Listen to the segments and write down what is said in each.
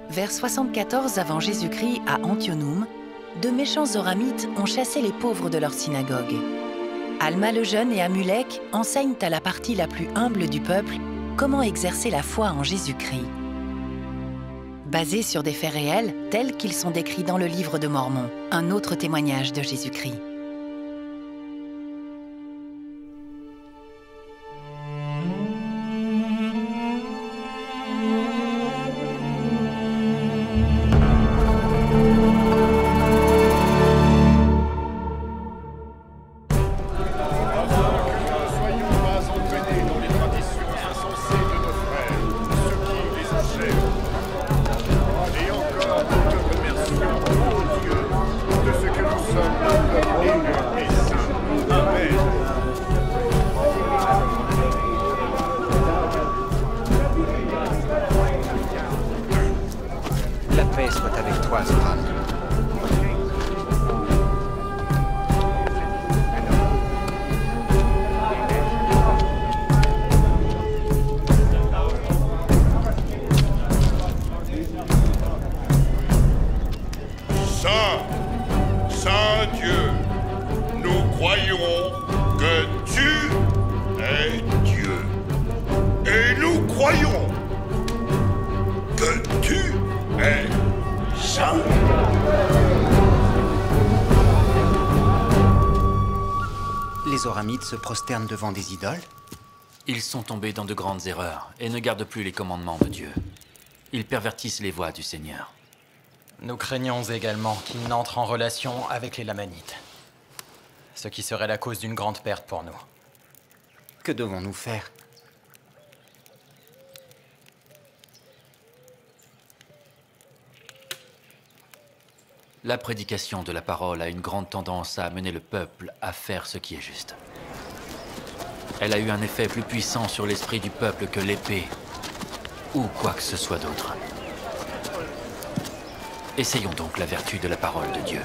Vers 74 avant Jésus-Christ à Antionum, de méchants Zoramites ont chassé les pauvres de leur synagogue. Alma le Jeune et Amulek enseignent à la partie la plus humble du peuple comment exercer la foi en Jésus-Christ. Basés sur des faits réels, tels qu'ils sont décrits dans le livre de Mormon, un autre témoignage de Jésus-Christ. La paix soit avec toi, Zoram. Saint Dieu, nous croyons que tu es Dieu. Et nous croyons que tu es saint. Les Zoramites se prosternent devant des idoles? Ils sont tombés dans de grandes erreurs et ne gardent plus les commandements de Dieu. Ils pervertissent les voies du Seigneur. Nous craignons également qu'ils n'entrent en relation avec les Lamanites. Ce qui serait la cause d'une grande perte pour nous. Que devons-nous faire? La prédication de la parole a une grande tendance à amener le peuple à faire ce qui est juste. Elle a eu un effet plus puissant sur l'esprit du peuple que l'épée ou quoi que ce soit d'autre. Essayons donc la vertu de la parole de Dieu.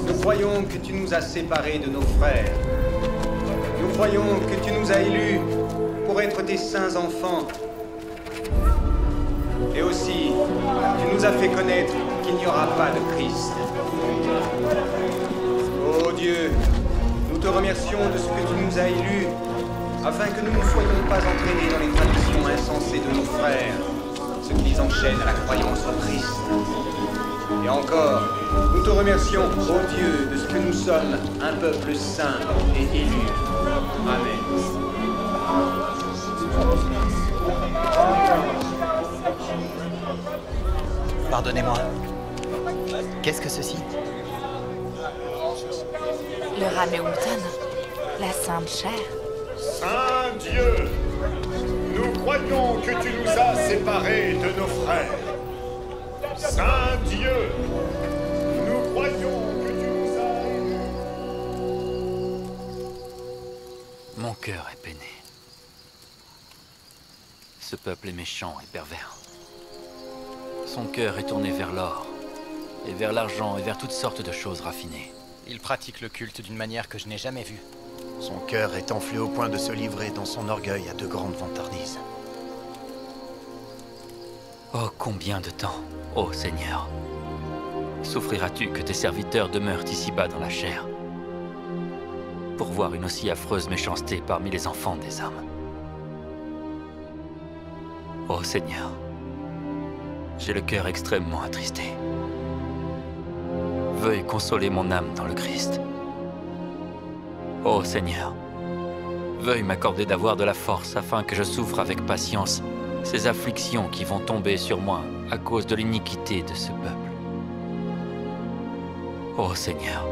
Nous croyons que tu nous as séparés de nos frères. Nous croyons que tu nous as élus pour être tes saints enfants. Et aussi, tu nous as fait connaître qu'il n'y aura pas de Christ. Ô Dieu, nous te remercions de ce que tu nous as élus, afin que nous ne soyons pas entraînés dans les traditions insensées de nos frères, ce qui les enchaîne à la croyance en Christ. Et encore, nous te remercions, ô Dieu, de ce que nous sommes un peuple saint et élu. Amen. Pardonnez-moi. Qu'est-ce que ceci? Le Raméouton, la Sainte Chair. Saint Dieu, nous croyons que tu nous as séparés de nos frères. Saint Dieu, nous croyons que tu nous as élus. Mon cœur est peiné. Ce peuple est méchant et pervers. Son cœur est tourné vers l'or, et vers l'argent, et vers toutes sortes de choses raffinées. Il pratique le culte d'une manière que je n'ai jamais vue. Son cœur est enflé au point de se livrer dans son orgueil à de grandes vantardises. Oh, combien de temps, ô Seigneur, souffriras-tu que tes serviteurs demeurent ici-bas dans la chair, pour voir une aussi affreuse méchanceté parmi les enfants des hommes? Ô Seigneur, j'ai le cœur extrêmement attristé. veuille consoler mon âme dans le Christ. Ô Seigneur, veuille m'accorder d'avoir de la force afin que je souffre avec patience ces afflictions qui vont tomber sur moi à cause de l'iniquité de ce peuple. Ô Seigneur,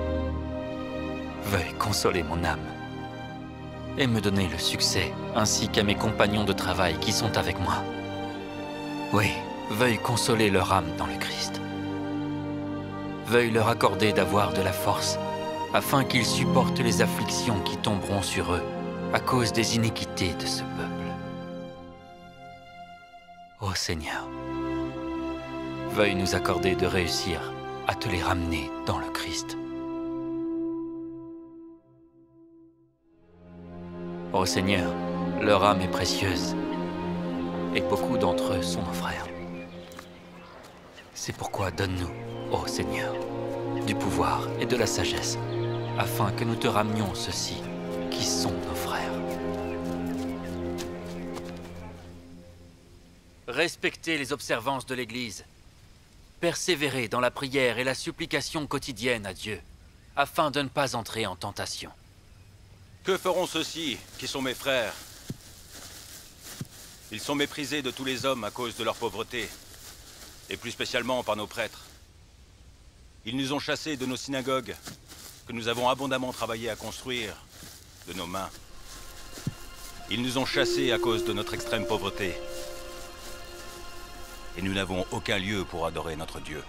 veuille consoler mon âme et me donner le succès, ainsi qu'à mes compagnons de travail qui sont avec moi. Oui, veuille consoler leur âme dans le Christ. Veuille leur accorder d'avoir de la force, afin qu'ils supportent les afflictions qui tomberont sur eux à cause des iniquités de ce peuple. Ô Seigneur, veuille nous accorder de réussir à te les ramener dans le Christ. Ô Seigneur, leur âme est précieuse, et beaucoup d'entre eux sont nos frères. C'est pourquoi donne-nous, ô Seigneur, du pouvoir et de la sagesse, afin que nous te ramenions ceux-ci qui sont nos frères. Respectez les observances de l'Église. Persévérez dans la prière et la supplication quotidienne à Dieu, afin de ne pas entrer en tentation. Que feront ceux-ci, qui sont mes frères? Ils sont méprisés de tous les hommes à cause de leur pauvreté, et plus spécialement par nos prêtres. Ils nous ont chassés de nos synagogues, que nous avons abondamment travaillé à construire de nos mains. Ils nous ont chassés à cause de notre extrême pauvreté. Et nous n'avons aucun lieu pour adorer notre Dieu.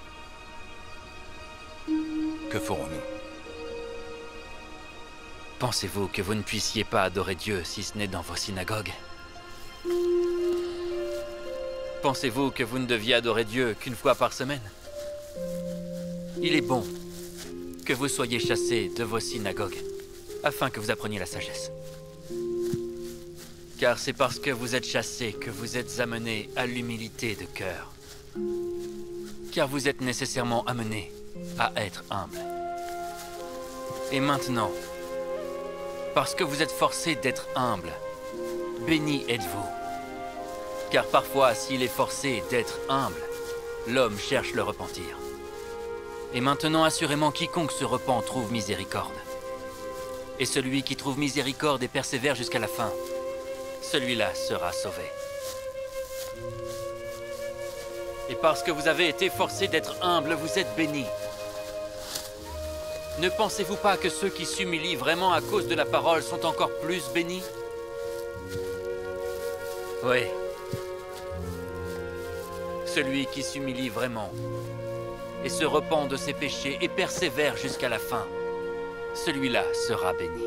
Que ferons-nous? Pensez-vous que vous ne puissiez pas adorer Dieu si ce n'est dans vos synagogues? Pensez-vous que vous ne deviez adorer Dieu qu'une fois par semaine? Il est bon que vous soyez chassés de vos synagogues, afin que vous appreniez la sagesse. Car c'est parce que vous êtes chassés que vous êtes amenés à l'humilité de cœur. Car vous êtes nécessairement amenés à être humbles. Et maintenant, parce que vous êtes forcés d'être humbles, bénis êtes-vous. Car parfois, s'il est forcé d'être humble, l'homme cherche le repentir. Et maintenant, assurément, quiconque se repent trouve miséricorde. Et celui qui trouve miséricorde et persévère jusqu'à la fin, celui-là sera sauvé. Et parce que vous avez été forcés d'être humbles, vous êtes bénis. Ne pensez-vous pas que ceux qui s'humilient vraiment à cause de la parole sont encore plus bénis? Oui. Celui qui s'humilie vraiment et se repent de ses péchés et persévère jusqu'à la fin, celui-là sera béni.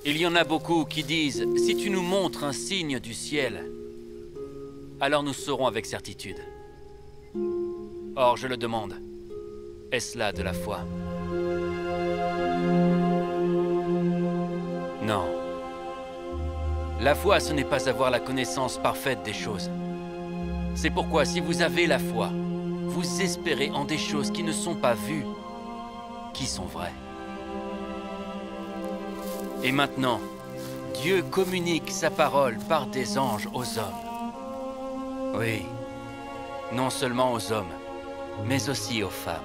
Il y en a beaucoup qui disent, si tu nous montres un signe du ciel, alors nous saurons avec certitude. Or, je le demande, est-ce là de la foi? Non. La foi, ce n'est pas avoir la connaissance parfaite des choses. C'est pourquoi, si vous avez la foi, vous espérez en des choses qui ne sont pas vues, qui sont vraies. Et maintenant, Dieu communique sa parole par des anges aux hommes. Oui, non seulement aux hommes, mais aussi aux femmes.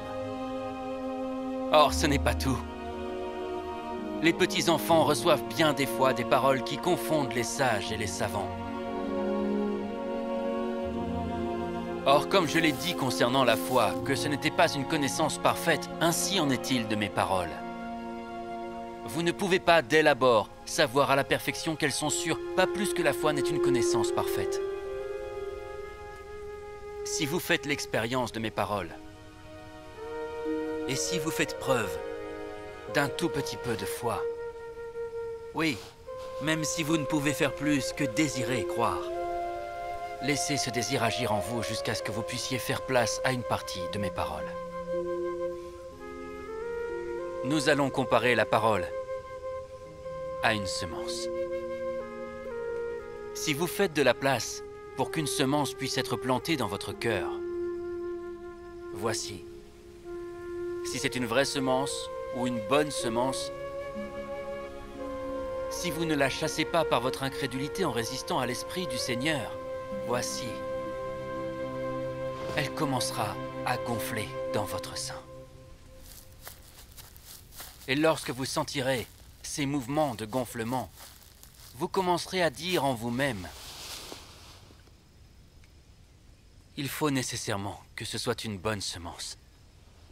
Or, ce n'est pas tout. Les petits-enfants reçoivent bien des fois des paroles qui confondent les sages et les savants. Or, comme je l'ai dit concernant la foi, que ce n'était pas une connaissance parfaite, ainsi en est-il de mes paroles. Vous ne pouvez pas, dès l'abord, savoir à la perfection qu'elles sont sûres, pas plus que la foi n'est une connaissance parfaite. Si vous faites l'expérience de mes paroles, et si vous faites preuve d'un tout petit peu de foi, oui, même si vous ne pouvez faire plus que désirer croire, laissez ce désir agir en vous jusqu'à ce que vous puissiez faire place à une partie de mes paroles. Nous allons comparer la parole à une semence. Si vous faites de la place pour qu'une semence puisse être plantée dans votre cœur, voici. Si c'est une vraie semence ou une bonne semence, si vous ne la chassez pas par votre incrédulité en résistant à l'Esprit du Seigneur, voici. elle commencera à gonfler dans votre sein. Et lorsque vous sentirez ces mouvements de gonflement, vous commencerez à dire en vous-même: il faut nécessairement que ce soit une bonne semence,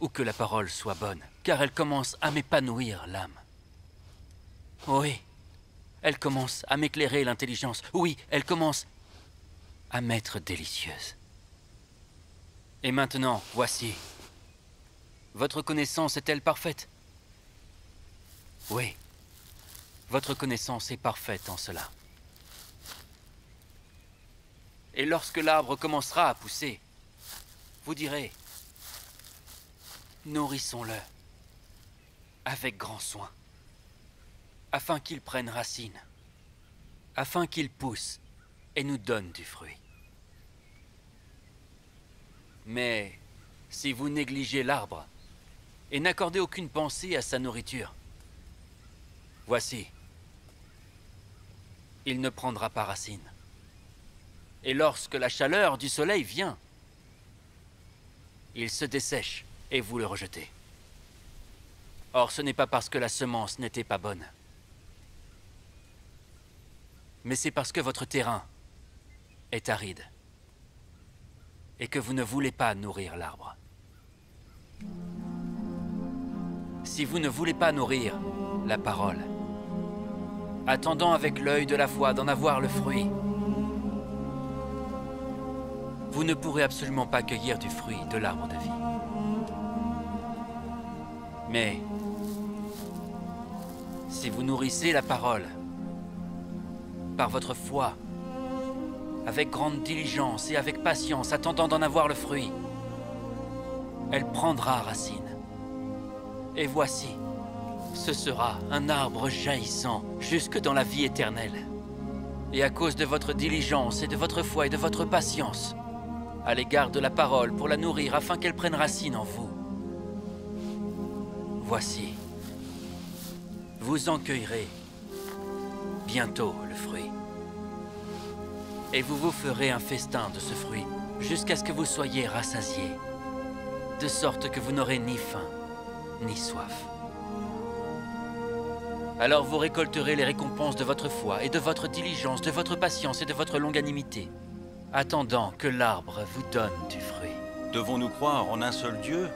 ou que la parole soit bonne, car elle commence à m'épanouir l'âme. Oui, elle commence à m'éclairer l'intelligence. Oui, elle commence à m'être délicieuse. Et maintenant, voici. Votre connaissance est-elle parfaite? Oui. Votre connaissance est parfaite en cela. Et lorsque l'arbre commencera à pousser, vous direz: nourrissons-le avec grand soin, afin qu'il prenne racine, afin qu'il pousse et nous donne du fruit. Mais si vous négligez l'arbre et n'accordez aucune pensée à sa nourriture, voici, il ne prendra pas racine. Et lorsque la chaleur du soleil vient, il se dessèche et vous le rejetez. Or, ce n'est pas parce que la semence n'était pas bonne, mais c'est parce que votre terrain est aride et que vous ne voulez pas nourrir l'arbre. Si vous ne voulez pas nourrir la parole, attendant avec l'œil de la foi d'en avoir le fruit, vous ne pourrez absolument pas cueillir du fruit de l'arbre de vie. Mais si vous nourrissez la parole par votre foi, avec grande diligence et avec patience, attendant d'en avoir le fruit, elle prendra racine. Et voici, ce sera un arbre jaillissant jusque dans la vie éternelle. Et à cause de votre diligence et de votre foi et de votre patience à l'égard de la parole pour la nourrir afin qu'elle prenne racine en vous, voici, vous en cueillerez bientôt le fruit. Et vous vous ferez un festin de ce fruit jusqu'à ce que vous soyez rassasiés, de sorte que vous n'aurez ni faim ni soif. Alors vous récolterez les récompenses de votre foi et de votre diligence, de votre patience et de votre longanimité, attendant que l'arbre vous donne du fruit. Devons-nous croire en un seul Dieu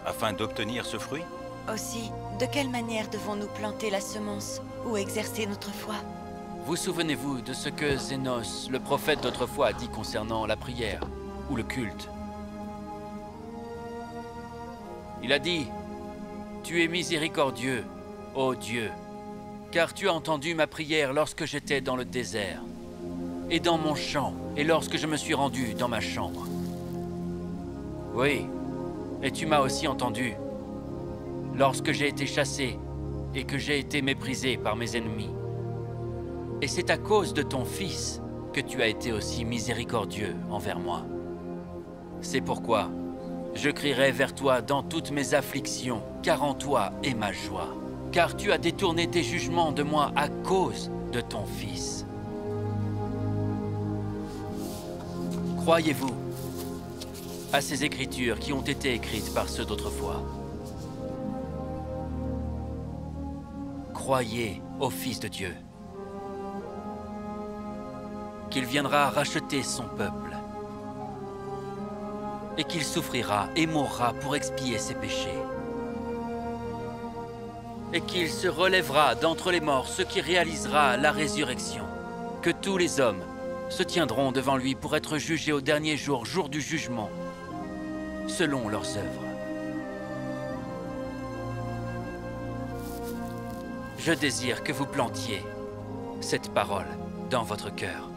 afin d'obtenir ce fruit? Aussi, de quelle manière devons-nous planter la semence ou exercer notre foi? Vous souvenez-vous de ce que Zénos, le prophète d'autrefois, a dit concernant la prière ou le culte? Il a dit: tu es miséricordieux, ô Dieu, car tu as entendu ma prière lorsque j'étais dans le désert, et dans mon champ, et lorsque je me suis rendu dans ma chambre. Oui, et tu m'as aussi entendu lorsque j'ai été chassé et que j'ai été méprisé par mes ennemis. Et c'est à cause de ton Fils que tu as été aussi miséricordieux envers moi. C'est pourquoi je crierai vers toi dans toutes mes afflictions, car en toi est ma joie. Car tu as détourné tes jugements de moi à cause de ton Fils. Croyez-vous à ces écritures qui ont été écrites par ceux d'autrefois? Croyez au Fils de Dieu, qu'il viendra racheter son peuple, et qu'il souffrira et mourra pour expier ses péchés, et qu'il se relèvera d'entre les morts, ce qui réalisera la résurrection, que tous les hommes se tiendront devant lui pour être jugés au dernier jour, jour du jugement, selon leurs œuvres. Je désire que vous plantiez cette parole dans votre cœur.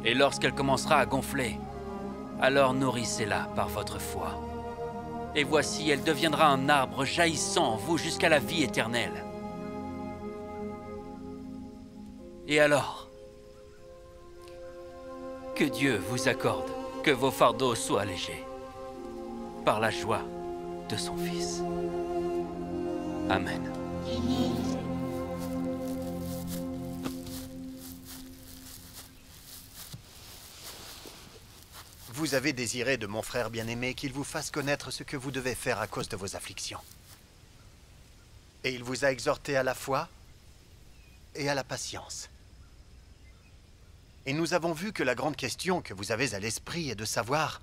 Et lorsqu'elle commencera à gonfler, alors nourrissez-la par votre foi. Et voici, elle deviendra un arbre jaillissant en vous jusqu'à la vie éternelle. Et alors, que Dieu vous accorde que vos fardeaux soient légers, par la joie de son Fils. Amen. vous avez désiré de mon frère bien-aimé qu'il vous fasse connaître ce que vous devez faire à cause de vos afflictions. Et il vous a exhorté à la foi et à la patience. Et nous avons vu que la grande question que vous avez à l'esprit est de savoir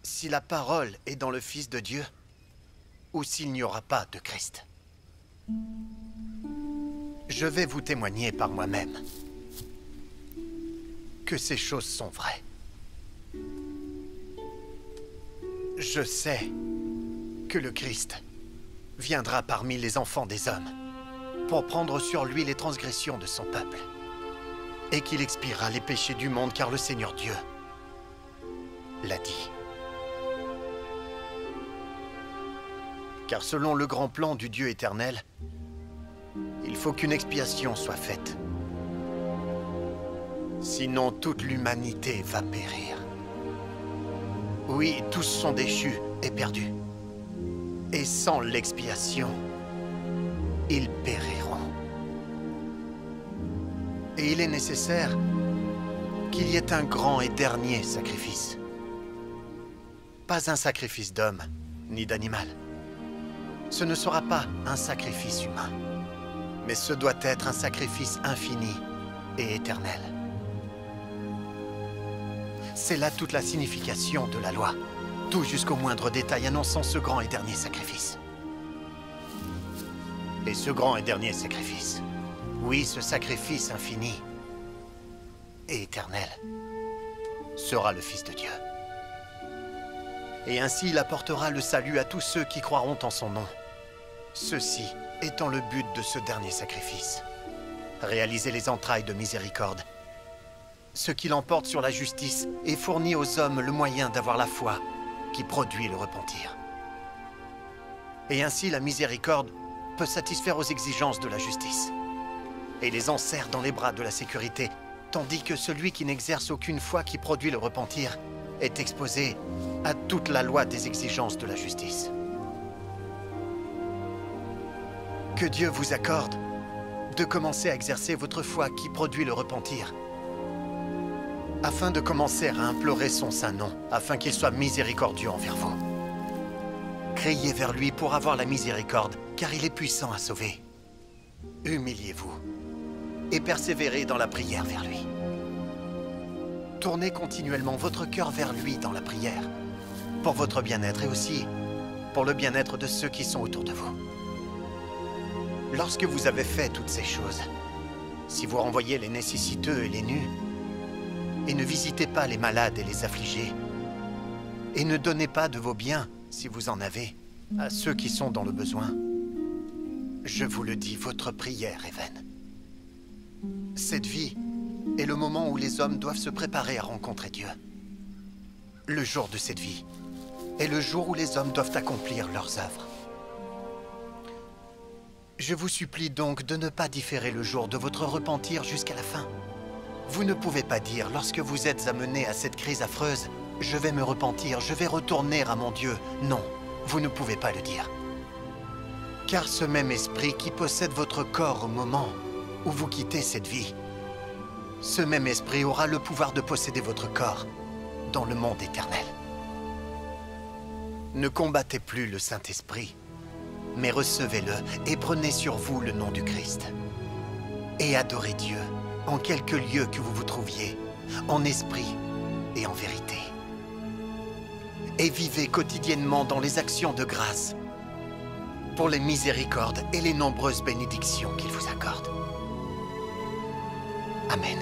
si la parole est dans le Fils de Dieu ou s'il n'y aura pas de Christ. Je vais vous témoigner par moi-même que ces choses sont vraies. Je sais que le Christ viendra parmi les enfants des hommes pour prendre sur lui les transgressions de son peuple et qu'il expiera les péchés du monde car le Seigneur Dieu l'a dit. Car selon le grand plan du Dieu éternel, il faut qu'une expiation soit faite. Sinon, toute l'humanité va périr. Oui, tous sont déchus et perdus. Et sans l'expiation, ils périront. Et il est nécessaire qu'il y ait un grand et dernier sacrifice. Pas un sacrifice d'homme, ni d'animal. Ce ne sera pas un sacrifice humain, mais ce doit être un sacrifice infini et éternel. C'est là toute la signification de la loi, tout jusqu'au moindre détail annonçant ce grand et dernier sacrifice. Et ce grand et dernier sacrifice, oui, ce sacrifice infini et éternel, sera le Fils de Dieu. Et ainsi il apportera le salut à tous ceux qui croiront en son nom. Ceci étant le but de ce dernier sacrifice. Réaliser les entrailles de miséricorde, ce qui l'emporte sur la justice et fournit aux hommes le moyen d'avoir la foi qui produit le repentir. Et ainsi la miséricorde peut satisfaire aux exigences de la justice et les enserre dans les bras de la sécurité, tandis que celui qui n'exerce aucune foi qui produit le repentir est exposé à toute la loi des exigences de la justice. Que Dieu vous accorde de commencer à exercer votre foi qui produit le repentir, afin de commencer à implorer son saint nom, afin qu'il soit miséricordieux envers vous. Criez vers lui pour avoir la miséricorde, car il est puissant à sauver. Humiliez-vous et persévérez dans la prière vers lui. Tournez continuellement votre cœur vers lui dans la prière, pour votre bien-être et aussi pour le bien-être de ceux qui sont autour de vous. Lorsque vous avez fait toutes ces choses, si vous renvoyez les nécessiteux et les nus, et ne visitez pas les malades et les affligés, et ne donnez pas de vos biens, si vous en avez, à ceux qui sont dans le besoin, je vous le dis, votre prière est vaine. Cette vie est le moment où les hommes doivent se préparer à rencontrer Dieu. Le jour de cette vie est le jour où les hommes doivent accomplir leurs œuvres. Je vous supplie donc de ne pas différer le jour de votre repentir jusqu'à la fin. Vous ne pouvez pas dire, lorsque vous êtes amené à cette crise affreuse, « Je vais me repentir, je vais retourner à mon Dieu ». Non, vous ne pouvez pas le dire. Car ce même esprit qui possède votre corps au moment où vous quittez cette vie, ce même esprit aura le pouvoir de posséder votre corps dans le monde éternel. Ne combattez plus le Saint-Esprit, mais recevez-le et prenez sur vous le nom du Christ. Et adorez Dieu en quelque lieu que vous vous trouviez, en esprit et en vérité. Et vivez quotidiennement dans les actions de grâce pour les miséricordes et les nombreuses bénédictions qu'il vous accorde. Amen.